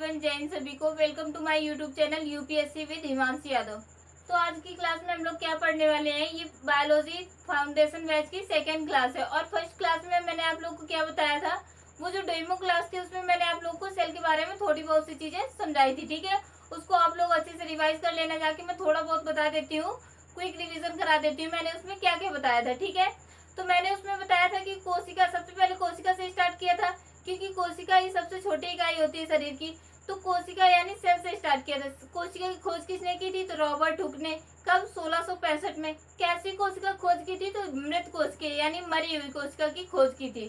And जय हिंद सभी को। Welcome to my YouTube channel UPSC with Himanshi Yadav. तो आज की क्लास में हम लोग क्या पढ़ने वाले हैं, ये बायोलॉजी फाउंडेशन बैच की सेकेंड क्लास है। और फर्स्ट क्लास में मैंने आप लोग को क्या बताया था, वो जो डेमो क्लास थी उसमें मैंने आप लोग को सेल के बारे में थोड़ी बहुत सी चीजें समझाई थी। ठीक है, उसको आप लोग अच्छे से रिवाइज कर लेना। जाके मैं थोड़ा बहुत बता देती हूँ, क्विक रिविजन करा देती हूँ मैंने उसमें क्या क्या बताया था। ठीक है, तो मैंने उसमें बताया था कि कोशिका, सबसे पहले कोशिका से स्टार्ट किया था क्योंकि कोशिका ही सबसे छोटी इकाई होती है शरीर की। तो कोशिका यानी सेल से स्टार्ट किया था। कोशिका की खोज किसने की थी, तो रॉबर्ट हुक ने। कब, 1665 में। कैसी कोशिका खोज की थी, तो मृत कोशिका यानी मरी हुई कोशिका की खोज की थी।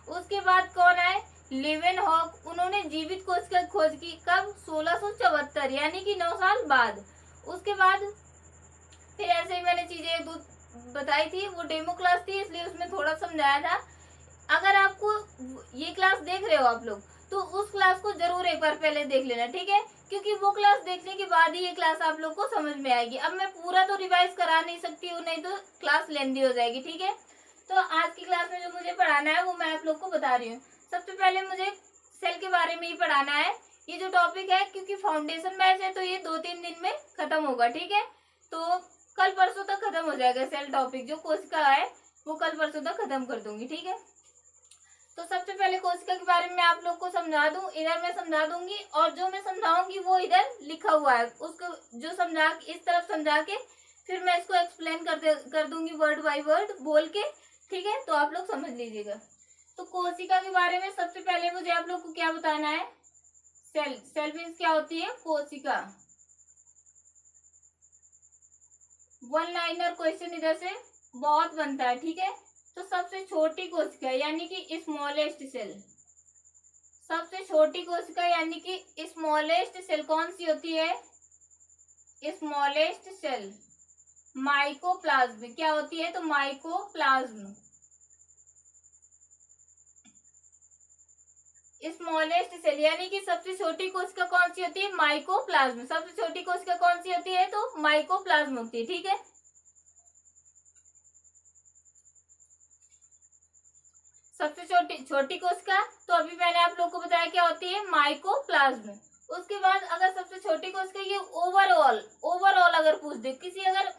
उसके बाद कौन आए, लेवेनहॉक, उन्होंने जीवित कोशिका की खोज की। कब, 1674 यानी कि 9 साल बाद। उसके बाद फिर ऐसे ही मैंने चीजें एक दो बताई थी, वो डेमो क्लास थी इसलिए उसमें थोड़ा समझाया था। अगर आपको ये क्लास देख रहे हो आप लोग, तो उस क्लास को जरूर एक बार पहले देख लेना। ठीक है, क्योंकि वो क्लास देखने के बाद ही ये क्लास आप लोग को समझ में आएगी। अब मैं पूरा तो रिवाइज करा नहीं सकती हूँ, नहीं तो क्लास लेंदी हो जाएगी। ठीक है, तो आज की क्लास में जो मुझे पढ़ाना है वो मैं आप लोग को बता रही हूँ। सबसे पहले मुझे सेल के बारे में ही पढ़ाना है। ये जो टॉपिक है, क्योंकि फाउंडेशन बैच है तो ये 2-3 दिन में खत्म होगा। ठीक है, तो कल परसों तक खत्म हो जाएगा सेल टॉपिक। जो कोशिका है वो कल परसों तक खत्म कर दूंगी। ठीक है, तो सबसे पहले कोशिका के बारे में आप लोग को समझा दूं। इधर मैं समझा दूंगी और जो मैं समझाऊंगी वो इधर लिखा हुआ है, उसको जो समझा इस तरफ समझा के फिर मैं इसको एक्सप्लेन कर दूंगी वर्ड बाय वर्ड बोल के। ठीक है, तो आप लोग समझ लीजिएगा। तो कोशिका के बारे में सबसे पहले मुझे आप लोग को क्या बताना है, सेल। सेल मीन्स क्या होती है, कोशिका। वन लाइनर क्वेश्चन इधर से बहुत बनता है। ठीक है, तो सबसे छोटी कोशिका यानी कि स्मॉलेस्ट सेल, सबसे छोटी कोशिका यानी कि स्मॉलेस्ट सेल कौन सी होती है, स्मॉलेस्ट सेल माइकोप्लाज्म। क्या होती है, तो माइकोप्लाज्म। स्मॉलेस्ट सेल यानी कि सबसे छोटी कोशिका कौन सी होती है, माइकोप्लाज्म। सबसे छोटी कोशिका कौन सी होती है, तो माइकोप्लाज्म होती है। ठीक है, सबसे छोटी कोशिका, तो अभी मैंने आप लोग को बताया क्या होती है, माइकोप्लाज्म। उसके बाद अगर सबसे छोटी कोशिका ये ओवरऑल अगर पूछ दे किसी, अगर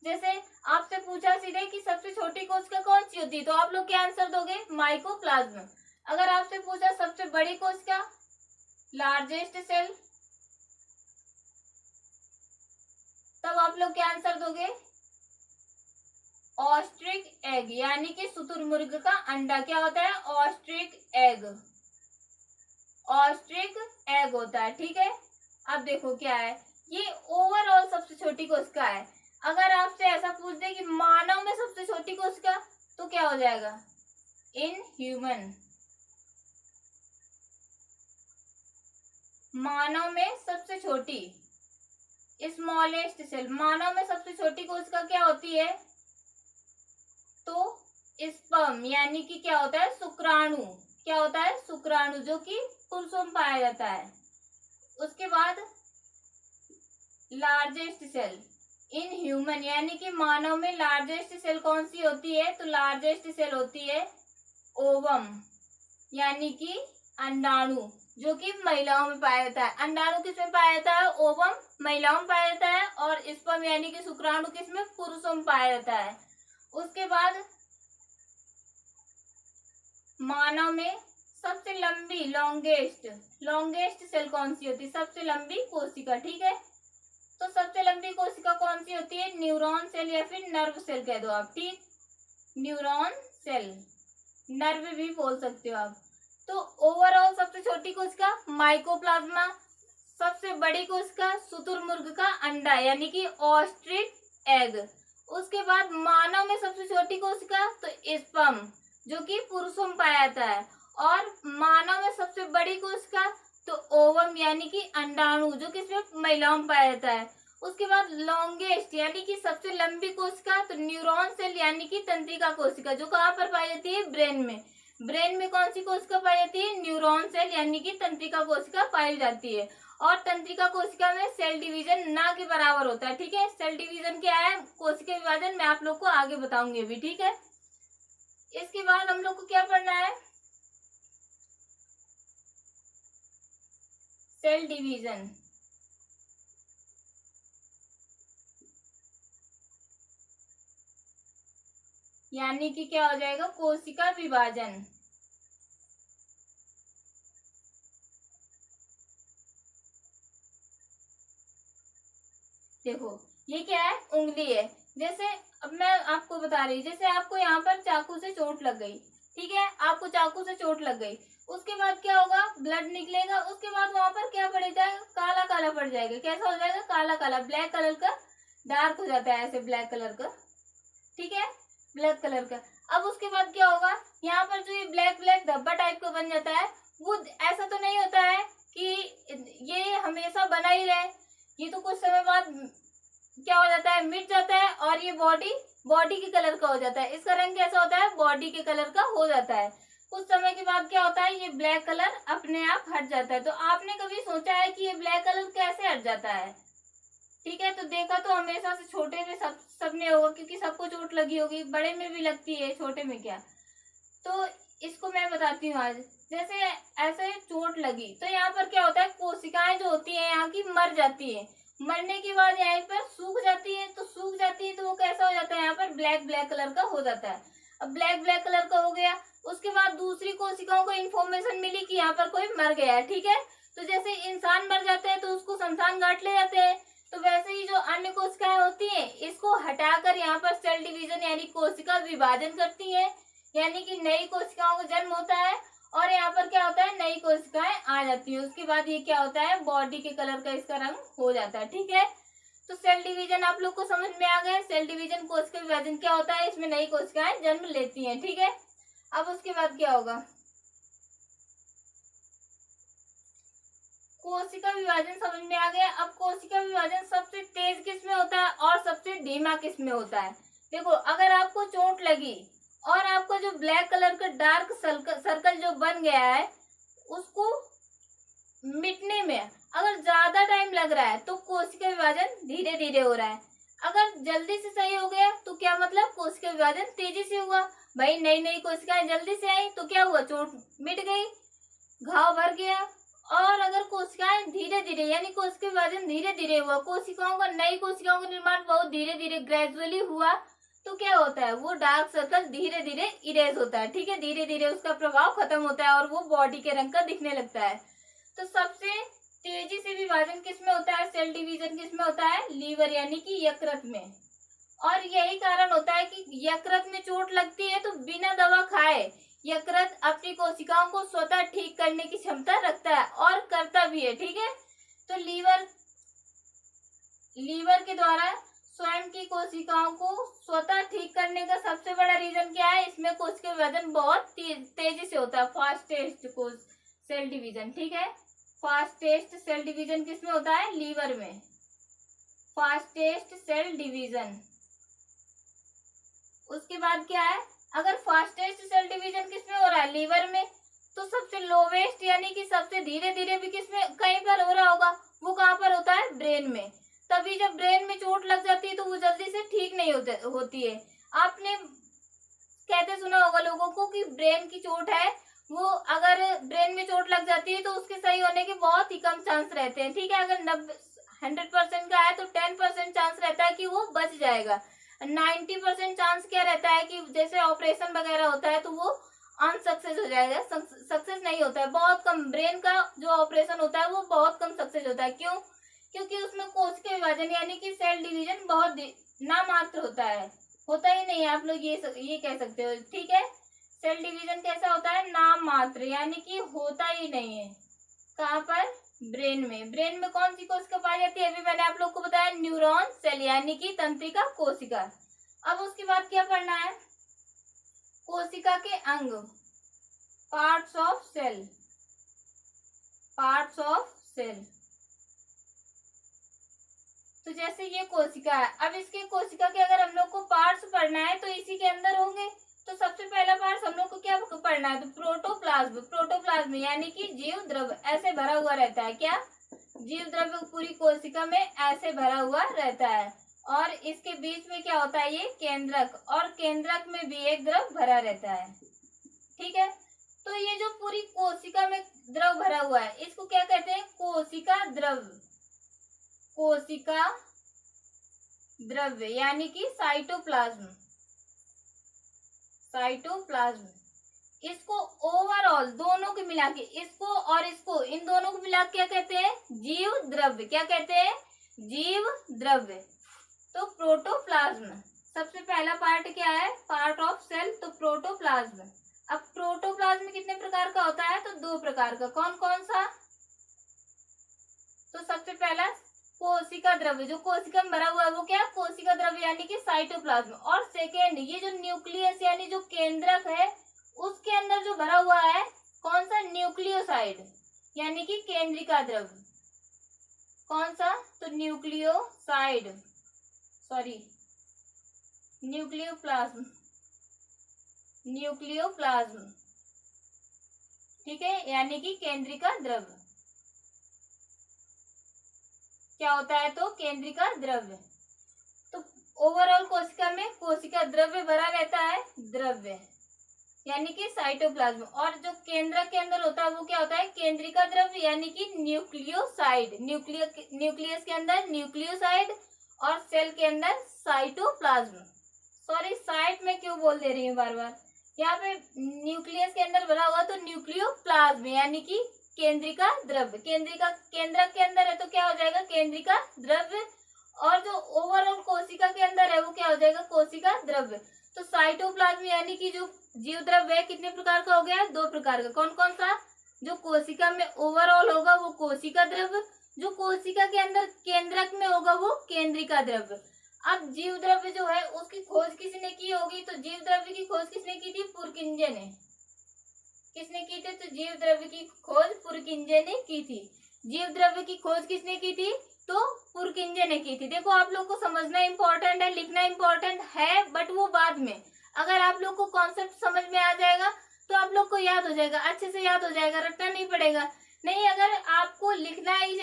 जैसे आपसे पूछा सीधे कि सबसे छोटी कोशिका कौन सी होती है, तो आप लोग क्या आंसर दोगे, माइकोप्लाज्म। अगर आपसे पूछा सबसे बड़ी कोशिका, लार्जेस्ट सेल, तब आप लोग क्या आंसर दोगे, ऑस्ट्रिक एग यानी कि शुतुरमुर्ग का अंडा। क्या होता है, ऑस्ट्रिक एग, ऑस्ट्रिक एग होता है। ठीक है, अब देखो क्या है, ये ओवरऑल सबसे छोटी कोशिका है। अगर आपसे ऐसा पूछ दे कि मानव में सबसे छोटी कोशिका, तो क्या हो जाएगा, इन ह्यूमन। मानव में सबसे छोटी, स्मॉलेस्ट सेल, मानव में सबसे छोटी कोशिका क्या होती है, तो स्पर्म यानी कि क्या होता है, शुक्राणु। क्या होता है, शुक्राणु, जो कि पुरुषों में पाया जाता है। उसके बाद लार्जेस्ट सेल इन ह्यूमन यानी कि मानव में लार्जेस्ट सेल कौन सी होती है, तो लार्जेस्ट सेल होती है ओवम यानी कि अंडाणु, जो कि महिलाओं में पाया जाता है। अंडाणु किसमें पाया जाता है, ओवम महिलाओं में पाया जाता है, और स्पर्म यानी कि शुक्राणु किसमें, पुरुषों में पाया जाता है। उसके बाद मानव में सबसे लंबी लॉन्गेस्ट सेल कौन सी होती है, सबसे लंबी कोशिका। ठीक है, तो सबसे लंबी कोशिका कौन सी होती है, न्यूरॉन सेल या फिर नर्व सेल कह दो आप। ठीक, न्यूरॉन सेल, नर्व भी बोल सकते हो आप। तो ओवरऑल सबसे छोटी कोशिका माइकोप्लाज्मा, सबसे बड़ी कोशिका शुतुरमुर्ग का अंडा यानी कि ऑस्ट्रिच एग। उसके बाद मानव में सबसे छोटी कोशिका तो स्पर्म, जो कि पुरुषों में पाया जाता है, और मानव में सबसे बड़ी कोशिका तो ओवम यानी कि अंडाणु, जो कि सिर्फ महिलाओं में पाया जाता है। उसके बाद लॉन्गेस्ट यानी कि सबसे लंबी कोशिका तो न्यूरॉन सेल यानी कि तंत्रिका कोशिका, जो कहाँ पर पाई जाती है, ब्रेन में। ब्रेन में कौन सी कोशिका पाई जाती है, न्यूरॉन सेल यानी कि तंत्रिका कोशिका पाई जाती है। और तंत्रिका कोशिका में सेल डिवीजन ना के बराबर होता है। ठीक है, सेल डिवीजन क्या है, कोशिका विभाजन, मैं आप लोग को आगे बताऊंगी अभी। ठीक है, इसके बाद हम लोग को क्या पढ़ना है, सेल डिवीजन, यानी कि क्या हो जाएगा, कोशिका विभाजन। देखो ये क्या है, उंगली है। जैसे अब मैं आपको बता रही हूँ, जैसे आपको यहाँ पर चाकू से चोट लग गई, ठीक है, आपको चाकू से चोट लग गई, उसके बाद क्या होगा, ब्लड निकलेगा, उसके बाद वहां पर क्या पड़ जाएगा, काला काला पड़ जाएगा। कैसा हो जाएगा, काला काला, ब्लैक कलर का, डार्क हो जाता है ऐसे ब्लैक कलर का, ठीक है, ब्लैक कलर का। अब उसके बाद क्या होगा, यहाँ पर जो ये ब्लैक ब्लैक धब्बा टाइप का बन जाता है, वो ऐसा तो नहीं होता है कि ये हमेशा बना ही रहे, ये तो कुछ समय बाद क्या हो जाता है, मिट जाता है, और ये बॉडी के कलर का हो जाता है। इसका रंग कैसा होता है, बॉडी के कलर का हो जाता है। कुछ समय के बाद क्या होता है, ये ब्लैक कलर अपने आप हट जाता है। तो आपने कभी सोचा है कि ये ब्लैक कलर कैसे हट जाता है, ठीक है, तो देखा तो हमेशा से छोटे में सबने होगा, क्योंकि सबको चोट लगी होगी, बड़े में भी लगती है, छोटे में क्या। तो इसको मैं बताती हूँ आज। जैसे ऐसे चोट लगी तो यहाँ पर क्या होता है, कोशिकाएं जो होती है यहाँ की मर जाती है, मरने के बाद यहाँ पर सूख जाती है, तो सूख जाती है तो वो कैसा हो जाता है, यहाँ पर ब्लैक ब्लैक कलर का हो जाता है। अब ब्लैक ब्लैक कलर का हो गया, उसके बाद दूसरी कोशिकाओं को इन्फॉर्मेशन मिली कि यहाँ पर कोई मर गया है, ठीक है, तो जैसे इंसान मर जाते हैं तो उसको शमशान घाट ले जाते हैं, तो वैसे ही जो अन्य कोशिकाएं होती हैं इसको हटाकर यहाँ पर सेल डिवीजन यानी कोशिका विभाजन करती है, यानी कि नई कोशिकाओं का जन्म होता है, और यहाँ पर क्या होता है, नई कोशिकाएं आ जाती है। उसके बाद ये क्या होता है, बॉडी के कलर का इसका रंग हो जाता है, ठीक है। तो सेल डिवीजन आप लोग को समझ में आ गया, सेल डिवीजन कोशिका विभाजन क्या होता है, इसमें नई कोशिकाएं जन्म लेती हैं, ठीक है। अब उसके बाद क्या होगा, कोशिका विभाजन समझ में आ गया। अब कोशिका विभाजन सबसे तेज किस में होता है और सबसे धीमा किस में होता है। देखो अगर आपको चोट लगी और आपका जो ब्लैक कलर का डार्क सर्कल जो बन गया है, उसको मिटने में अगर ज्यादा टाइम लग रहा है तो कोशिका विभाजन धीरे धीरे हो रहा है। अगर जल्दी से सही हो गया तो क्या मतलब, कोशिका विभाजन तेजी से हुआ। भाई नई नई कोशिकाएं जल्दी से आई तो क्या हुआ, चोट मिट गई, घाव भर गया। और अगर कोशिकाएं धीरे धीरे यानी कोशिका विभाजन धीरे धीरे हुआ, कोशिकाओं का नई कोशिकाओं का निर्माण बहुत धीरे धीरे ग्रेजुअली हुआ, तो क्या होता है, वो डार्क सर्कल धीरे धीरे इरेज होता है, ठीक है, धीरे धीरे उसका प्रभाव खत्म होता है और वो बॉडी के रंग का दिखने लगता है। तो सबसे तेजी से विभाजन किसमें होता है, सेल डिवीजन किसमें होता है, लीवर यानी कि यकृत में। और यही कारण होता है कि यकृत में चोट लगती है तो बिना दवा खाए यकृत अपनी कोशिकाओं को स्वतः ठीक करने की क्षमता रखता है और करता भी है, ठीक है। तो लीवर के द्वारा स्वयं की कोशिकाओं को स्वतः ठीक करने का सबसे बड़ा रीजन क्या है, इसमें कोशिका विभाजन बहुत तेजी से होता है, फास्टेस्ट सेल डिवीजन, ठीक है। फास्टेस्ट सेल डिवीजन किसमें होता है, लीवर में, फास्टेस्ट सेल डिवीजन। उसके बाद क्या है, अगर फास्टेस्ट सेल डिवीजन किसमें हो रहा है, लीवर में, तो सबसे लोवेस्ट यानी कि सबसे धीरे धीरे भी किसमें कहीं पर हो रहा होगा, वो कहाँ पर होता है, ब्रेन में। तभी जब ब्रेन में चोट लग जाती है तो वो जल्दी से ठीक नहीं होती है। आपने कहते सुना होगा लोगों को कि ब्रेन की चोट है, वो अगर ब्रेन में चोट लग जाती है तो उसके सही होने के बहुत ही कम चांस रहते हैं, ठीक है। अगर 100% का है तो 10% चांस रहता है कि वो बच जाएगा। 90% चांस क्या रहता है कि जैसे ऑपरेशन वगैरह होता है तो वो अनसक्सेस हो जाएगा, सक्सेस नहीं होता है, बहुत कम। ब्रेन का जो ऑपरेशन होता है वो बहुत कम सक्सेस होता है। क्यों, क्योंकि उसमें कोशिका विभाजन यानी कि सेल डिवीजन बहुत नामात्र होता ही नहीं है, आप लोग ये कह सकते हो, ठीक है। सेल डिवीजन कैसा होता है, नाम मात्र, यानी कि होता ही नहीं है। कहाँ पर, ब्रेन में। ब्रेन में कौन सी कोशिका पाई जाती है, अभी मैंने आप लोग को बताया, न्यूरॉन सेल यानी कि तंत्रिका कोशिका। अब उसके बाद क्या पढ़ना है, कोशिका के अंग, parts of cell, parts of cell. तो जैसे ये कोशिका है, अब इसके कोशिका के अगर हम लोग को पार्ट्स पढ़ना है तो इसी के अंदर होंगे। तो सबसे पहला पार्ट हम लोग को क्या पढ़ना है, तो प्रोटोप्लाज्म। प्रोटोप्लाज्म यानी कि जीव द्रव ऐसे भरा हुआ रहता है, क्या, जीव द्रव्य पूरी कोशिका में ऐसे भरा हुआ रहता है, और इसके बीच में क्या होता है, ये केंद्रक, और केंद्रक में भी एक द्रव भरा रहता है, ठीक है। तो ये जो पूरी कोशिका में द्रव भरा हुआ है इसको क्या कहते हैं? कोशिका द्रव। कोशिका द्रव्य यानी कि साइटोप्लाज्म। साइटोप्लाज्म इसको ओवरऑल दोनों को मिला के, इसको और इसको, इन दोनों को मिला क्या कहते हैं? जीव द्रव्य। क्या कहते हैं? जीव द्रव्य। तो प्रोटोप्लाज्म सबसे पहला पार्ट क्या है? पार्ट ऑफ सेल, तो प्रोटोप्लाज्म। अब प्रोटोप्लाज्म कितने प्रकार का होता है? तो 2 प्रकार का। कौन कौन सा? तो सबसे पहला कोशिका द्रव्य, जो कोशिका में भरा हुआ है वो क्या? कोशिका द्रव्य यानी कि साइटोप्लाज्म। और सेकेंड ये जो न्यूक्लियस यानी जो केंद्रक है उसके अंदर जो भरा हुआ है कौन सा? न्यूक्लियोसाइड यानी कि केंद्रिका द्रव्य। कौन सा? तो न्यूक्लियोसाइड, सॉरी न्यूक्लियोप्लाज्म। न्यूक्लियोप्लाज्म, ठीक है, यानी कि केंद्रिका द्रव्य। क्या होता है? तो केंद्रिका द्रव्य। तो ओवरऑल कोशिका में कोशिका द्रव्य भरा रहता है, द्रव्य यानी कि साइटोप्लाज्म। और जो केंद्रक के अंदर होता है वो क्या होता है? केंद्रिका द्रव्य यानी कि न्यूक्लियोसाइड। न्यूक्लियस के अंदर न्यूक्लियोसाइड और सेल के अंदर साइटोप्लाज्म। सॉरी, साइट में क्यों बोल दे रही हूँ बार बार। यहाँ पे न्यूक्लियस के अंदर भरा हुआ तो न्यूक्लियोप्लाज्म यानी कि केंद्रिका द्रव्य। केंद्रक के अंदर है तो क्या हो जाएगा? केंद्रिका द्रव्य। और जो ओवरऑल कोशिका के अंदर है वो क्या हो जाएगा? कोशिका द्रव्य। तो साइटोप्लाज्म यानी कि जो जीव द्रव्य है कितने प्रकार का हो गया? 2 प्रकार का। कौन कौन सा? जो कोशिका में ओवरऑल होगा वो कोशिका द्रव्य, जो कोशिका के अंदर केंद्रक में होगा वो केंद्रिका द्रव्य। अब जीव द्रव्य जो है उसकी खोज किसने की होगी? तो जीव द्रव्य की खोज किसने की थी? पुरकिंजे ने। किसने की थी? तो जीव द्रव्य की खोज पुरकिंजे ने की थी। जीव द्रव्य की खोज किसने की थी? तो पुरकिंजे ने की थी। देखो आप लोग को समझना इंपॉर्टेंट है, लिखना इंपॉर्टेंट है, बट वो बाद में। अगर आप लोग को कॉन्सेप्ट समझ में आ जाएगा तो आप लोग को याद हो जाएगा, अच्छे से याद हो जाएगा, रटना नहीं पड़ेगा। नहीं, अगर आपको लिखना ही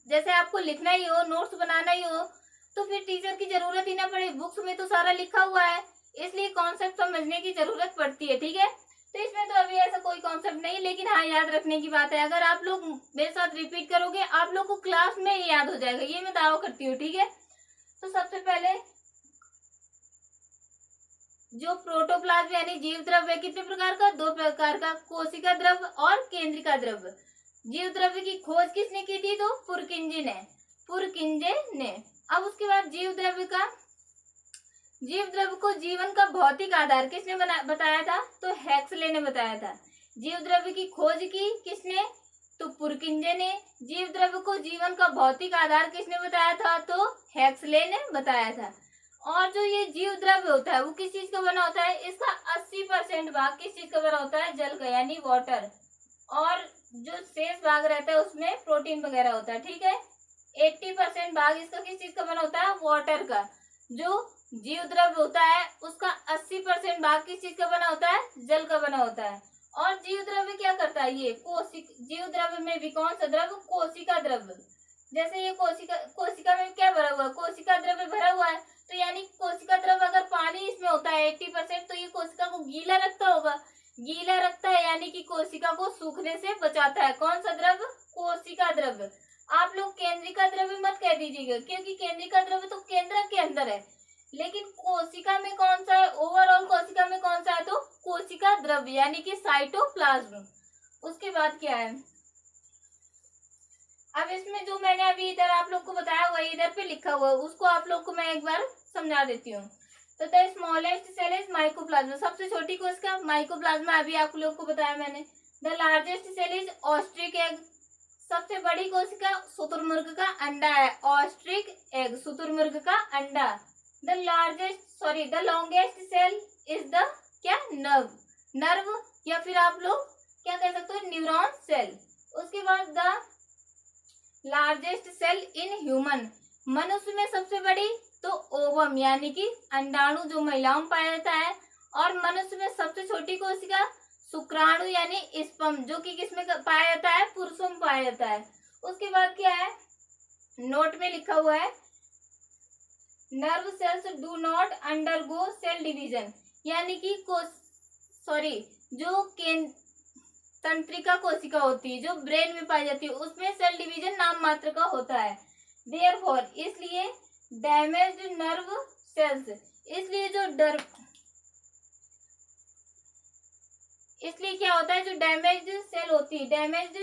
जैसे आपको लिखना ही हो, नोट्स बनाना ही हो, तो फिर टीचर की जरूरत ही ना पड़े। बुक्स में तो सारा लिखा हुआ है, इसलिए कॉन्सेप्ट समझने की जरूरत पड़ती है, ठीक है। तो इसमें तो अभी ऐसा कोई कॉन्सेप्ट नहीं, लेकिन हाँ याद रखने की बात है। अगर आप लोग मेरे साथ रिपीट करोगे आप लोग को क्लास में ही याद हो जाएगा, ये मैं दावा करती हूँ, ठीक है। तो सबसे पहले जो प्रोटोप्लाज्म यानी जीव द्रव्य कितने प्रकार का? 2 प्रकार का, कोशिका द्रव्य और केंद्रिका द्रव्य। जीव द्रव्य की खोज किसने की थी? तो पुरकिंजे ने। अब उसके बाद जीव द्रव्य को जीवन का भौतिक आधार किसने बताया था? तो हेक्सले ने बताया था। जीव द्रव्य की खोज की किसने? तो पुरकिंजे ने। जीव द्रव्य को जीवन का भौतिक आधार किसने बताया था? तो हेक्सले ने बताया था। और जो ये जीव द्रव्य होता है वो किस चीज का बना होता है? इसका 80% भाग किस चीज का बना होता है? जल का, यानी वाटर। और जो शेष भाग रहता है उसमें प्रोटीन वगैरह होता है, ठीक है। 80% भाग इसका किस चीज का बना होता है? वाटर का। जो जीव द्रव्य होता है उसका 80% भाग किस चीज का बना होता है? जल का बना होता है। और जीव द्रव्य क्या करता है? ये जीव द्रव्य में भी कौन सा द्रव्य? कोशिका द्रव्य। जैसे ये कोशिका में क्या भरा हुआ है? कोशिका द्रव्य भरा हुआ है, तो यानी कोशिका द्रव्य अगर पानी इसमें होता है 80%, तो ये कोशिका को गीला रखता होगा। गीला रखता है यानी कि कोशिका को सूखने से बचाता है। कौन सा द्रव्य? कोशिका द्रव्य। आप लोग केंद्रिका द्रव्य मत कह दीजिएगा, क्योंकि केंद्रिका द्रव्य तो केंद्रक के अंदर है, लेकिन कोशिका में कौन सा है? ओवरऑल कोशिका में कौन सा है? तो कोशिका द्रव्य यानी कि साइटोप्लाज्म। उसके बाद क्या है? अब इसमें जो मैंने अभी इधर आप लोग को बताया हुआ इधर पे लिखा हुआ है, उसको आप लोग को मैं एक बार समझा देती हूँ। तो the smallest cell is mycoplasma, सबसे छोटी कोशिका माइकोप्लाज्मा, अभी आप लोग को बताया मैंने। The largest cell is ostrich egg, सबसे बड़ी कोशिका शुतुरमुर्ग का अंडा है। ऑस्ट्रिक एग, शुतुरमुर्ग का अंडा। The longest cell is the क्या? नर्व, या फिर आप लोग क्या कह सकते हो? Neuron cell. उसके बाद the largest cell in human, मनुष्य में सबसे बड़ी तो ओवम यानी कि अंडाणु, जो महिलाओं में पाया जाता है। और मनुष्य में सबसे छोटी कोशिका शुक्राणु यानी स्पर्म, जो कि किसमें पाया जाता है? पुरुषों में पाया जाता है। उसके बाद क्या है? नोट में लिखा हुआ है nerve cells do not undergo cell division, यानी कि जो तंत्रिका कोशिका होती है, जो ब्रेन में पाई जाती है, उसमें सेल डिवीजन नाम मात्र का होता है। देयरफॉर, इसलिए डैमेज्ड नर्व सेल्स, इसलिए इसलिए क्या होता है, जो डैमेज्ड सेल होती है, डैमेज्ड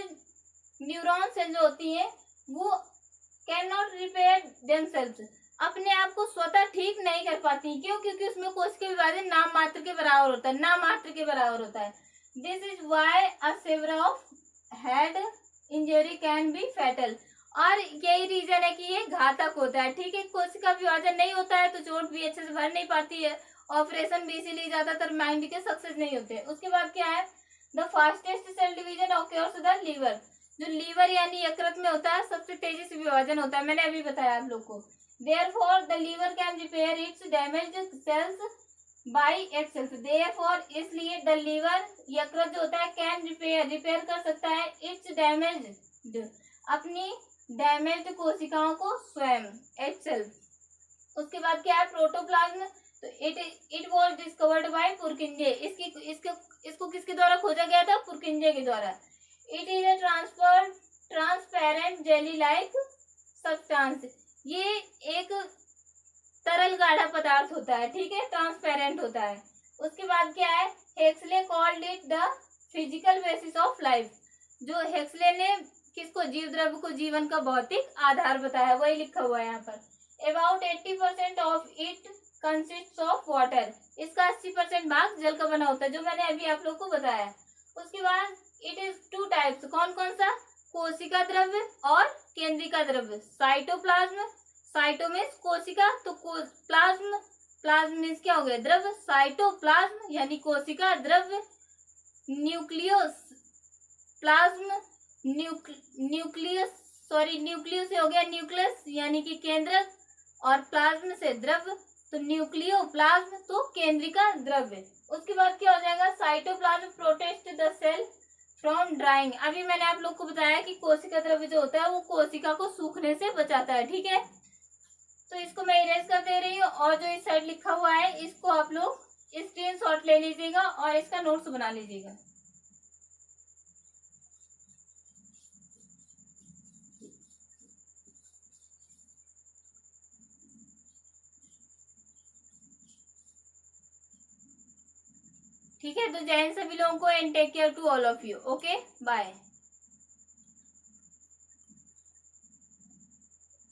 न्यूरॉन सेल जो होती है, वो कैन नॉट रिपेयर देमसेल्व्स, अपने आप को स्वतः ठीक नहीं कर पाती। क्यों? क्योंकि उसमें कोशिका विभाजन नाम मात्र के बराबर होता है, नाम मात्र के बराबर होता है। This is why a severe of head injury can be fatal, और यही रीजन है कि ये घातक होता है। ठीक है, कोशिका विभाजन नहीं होता है तो चोट भी अच्छे से भर नहीं पाती है, ऑपरेशन भी इसीलिए ज्यादातर माइंड के सक्सेस नहीं होते। उसके बाद क्या है, the fastest cell division occurs the liver, जो लीवर यानी यकृत में होता है, सबसे तेजी से विभाजन होता है, मैंने अभी बताया आप लोग को। Therefore, the liver can repair its damaged cells by itself. Therefore, इसलिए the liver, यकृत जो होता है, can रिपेयर कर सकता है its damaged, अपनी डैमेज्ड कोशिकाओं को स्वयं, itself। उसके बाद क्या है, प्रोटोप्लाज्म, तो इट वॉज डिस्कवर्ड बाय पुरकिंजे, इसको किसके द्वारा खोजा गया था, पुरकिंजे के द्वारा। It is a transparent jelly like substance, ये एक तरल गाढ़ा पदार्थ होता है। ठीक है, ट्रांसपेरेंट होता है। उसके बाद क्या है, Huxley called it the physical basis of life, जो हेक्सले ने किसको, जीव द्रव्य को जीवन का भौतिक आधार बताया, वही लिखा हुआ है यहाँ पर। About 80% of it consist of water, इसका 80% भाग जल का बना होता है, जो मैंने अभी आप लोग को बताया। उसके बाद इट इज टू टाइप्स, कौन कौन सा, कोशिका द्रव्य और केंद्रिका द्रव्य। साइटोप्लाज्म, साइटो मीन्स कोशिका, तो प्लाज्म, प्लाज्म मीन्स क्या हो गया, द्रव्य। साइटोप्लाज्म यानी कोशिका द्रव्य, न्यूक्लियस प्लाज्म, न्यूक्लियस से हो गया न्यूक्लियस यानी कि केंद्रक, और प्लाज्म से द्रव्य, तो न्यूक्लियोप्लाज्म, तो केंद्रिका द्रव्य। उसके बाद क्या हो जाएगा, cytoplasm protect the cell from drying, अभी मैंने आप लोग को बताया कि कोशिका द्रव्य जो होता है वो कोशिका को सूखने से बचाता है। ठीक है, तो इसको मैं इरेज कर दे रही हूँ, और जो इस साइड लिखा हुआ है इसको आप लोग स्क्रीनशॉट ले लीजिएगा और इसका नोट्स बना लीजिएगा। ठीक है, तो जय हिंद सभी लोगों को, and take care to all of you. Okay, bye.